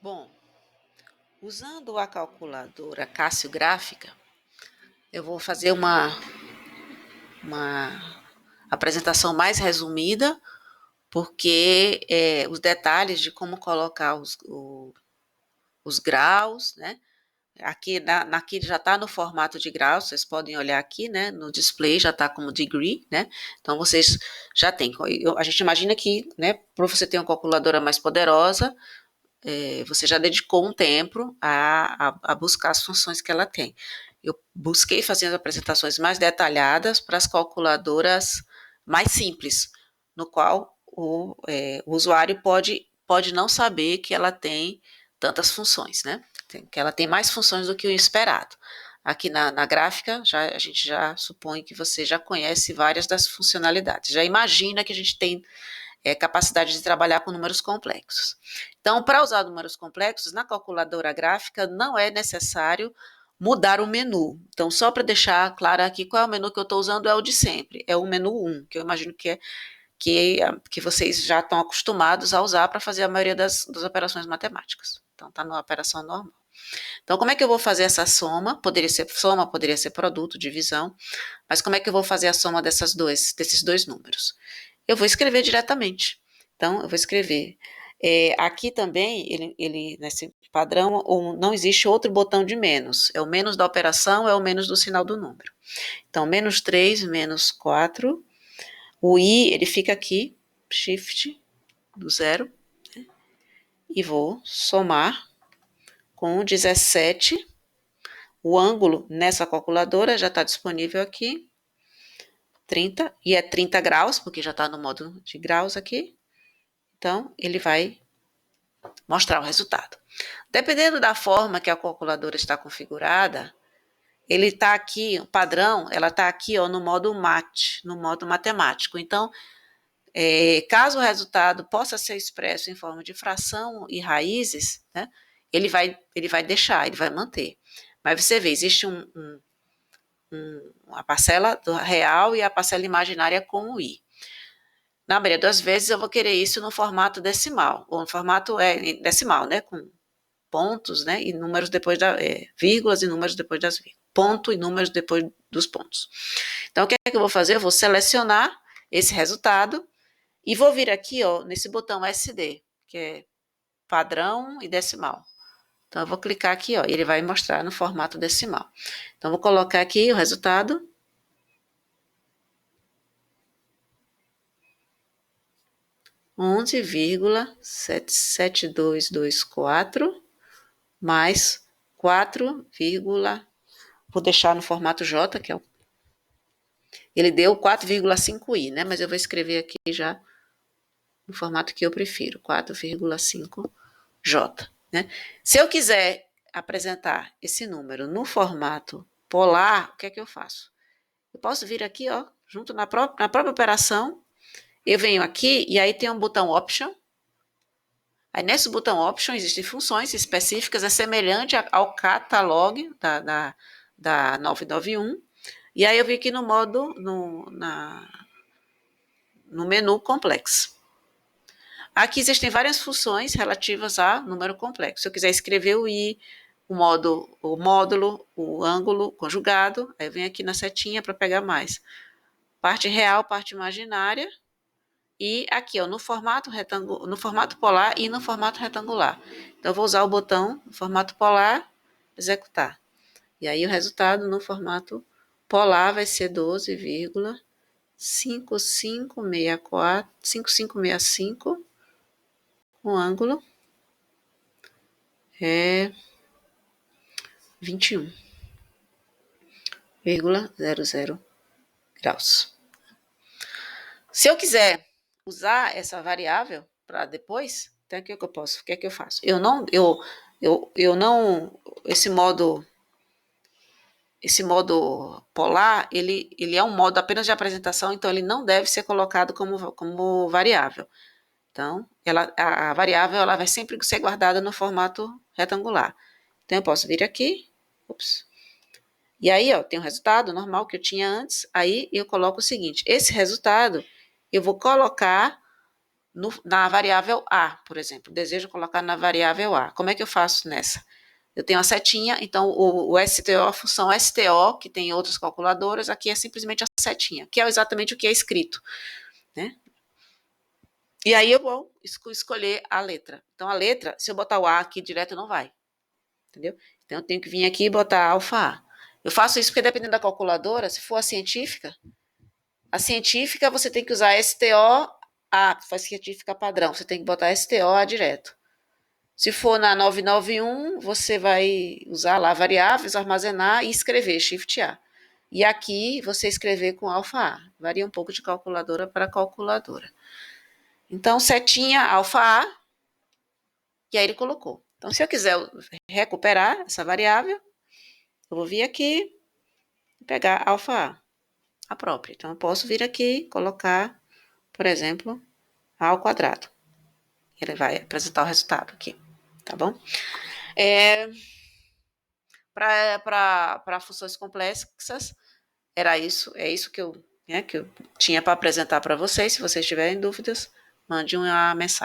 Bom, usando a calculadora Cássio Gráfica, eu vou fazer uma apresentação mais resumida, porque os detalhes de como colocar os graus, né? Aqui já está no formato de graus, vocês podem olhar aqui, né? No display já está como degree, né? Então vocês já têm. A gente imagina que, né? Para você ter uma calculadora mais poderosa, você já dedicou um tempo a buscar as funções que ela tem. Eu busquei fazer as apresentações mais detalhadas para as calculadoras mais simples, no qual o usuário pode não saber que ela tem tantas funções, né? Que ela tem mais funções do que o esperado. Aqui na gráfica, a gente já supõe que você já conhece várias das funcionalidades, já imagina que a gente tem capacidade de trabalhar com números complexos. Então, para usar números complexos, na calculadora gráfica não é necessário mudar o menu. Então, só para deixar claro aqui qual é o menu que eu estou usando, é o de sempre, é o menu 1, que eu imagino que vocês já estão acostumados a usar para fazer a maioria das operações matemáticas. Então, está na operação normal. Então, como é que eu vou fazer essa soma? Poderia ser produto, divisão, mas como é que eu vou fazer a soma desses dois números? Eu vou escrever diretamente. Então, eu vou escrever. Aqui também, nesse padrão, não existe outro botão de menos. É o menos da operação, é o menos do sinal do número. Então, menos 3, menos 4. O i, ele fica aqui, shift do zero, né? E vou somar com 17. O ângulo nessa calculadora já está disponível aqui, 30, e é 30 graus, porque já está no modo de graus aqui. Então, ele vai mostrar o resultado. Dependendo da forma que a calculadora está configurada, ele está aqui, o padrão, ela está aqui no modo MAT, no modo matemático. Então, caso o resultado possa ser expresso em forma de fração e raízes, né, ele vai deixar, ele vai manter. Mas você vê, existe uma parcela real e a parcela imaginária com o i. Na maioria das vezes eu vou querer isso no formato decimal, ou no formato decimal, né, com pontos, né, e números depois vírgulas e números depois das vírgulas, ponto e números depois dos pontos. Então, o que é que eu vou fazer? Eu vou selecionar esse resultado e vou vir aqui, nesse botão SD, que é padrão e decimal. Então, eu vou clicar aqui, e ele vai mostrar no formato decimal. Então, vou colocar aqui o resultado. 11,77224 mais 4, vou deixar no formato J, que é ele deu 4,5i, né? Mas eu vou escrever aqui já no formato que eu prefiro, 4,5J, né? Se eu quiser apresentar esse número no formato polar, o que é que eu faço? Eu posso vir aqui, junto na própria operação, eu venho aqui e aí tem um botão Option. Aí nesse botão Option existem funções específicas, é semelhante ao catalog da 991. E aí eu vim aqui no modo, no menu Complex. Aqui existem várias funções relativas a número complexo. Se eu quiser escrever o i, o módulo, o ângulo conjugado, aí eu venho aqui na setinha para pegar mais. Parte real, parte imaginária, e aqui, no formato polar e no formato retangular. Então, eu vou usar o botão no formato polar, executar. E aí, o resultado no formato polar vai ser 12,5565, o ângulo é 21,00 graus. Se eu quiser usar essa variável para depois, então o que eu posso? O que é que eu faço? Eu não, esse modo polar, ele é um modo apenas de apresentação, então ele não deve ser colocado como variável. Então, a variável ela vai sempre ser guardada no formato retangular. Então, eu posso vir aqui, e aí, tem o resultado normal que eu tinha antes, aí eu coloco o seguinte, esse resultado eu vou colocar na variável A, por exemplo. Desejo colocar na variável A. Como é que eu faço nessa? Eu tenho a setinha, então o STO, a função STO, que tem outras calculadoras, aqui é simplesmente a setinha, que é exatamente o que é escrito, né? E aí eu vou escolher a letra. Então a letra, se eu botar o A aqui direto, não vai, entendeu? Então eu tenho que vir aqui e botar alfa A. Eu faço isso porque dependendo da calculadora, se for a científica você tem que usar STO A, faz científica padrão, você tem que botar STO A direto. Se for na 991, você vai usar lá variáveis, armazenar e escrever Shift A. E aqui você escrever com alfa A. Varia um pouco de calculadora para calculadora. Então, setinha alfa A, e aí ele colocou. Então, se eu quiser recuperar essa variável, eu vou vir aqui e pegar alfa A própria. Então, eu posso vir aqui e colocar, por exemplo, A ao quadrado. Ele vai apresentar o resultado aqui, tá bom? Para funções complexas, era isso, é isso que eu tinha para apresentar para vocês. Se vocês tiverem dúvidas, mande uma mensagem.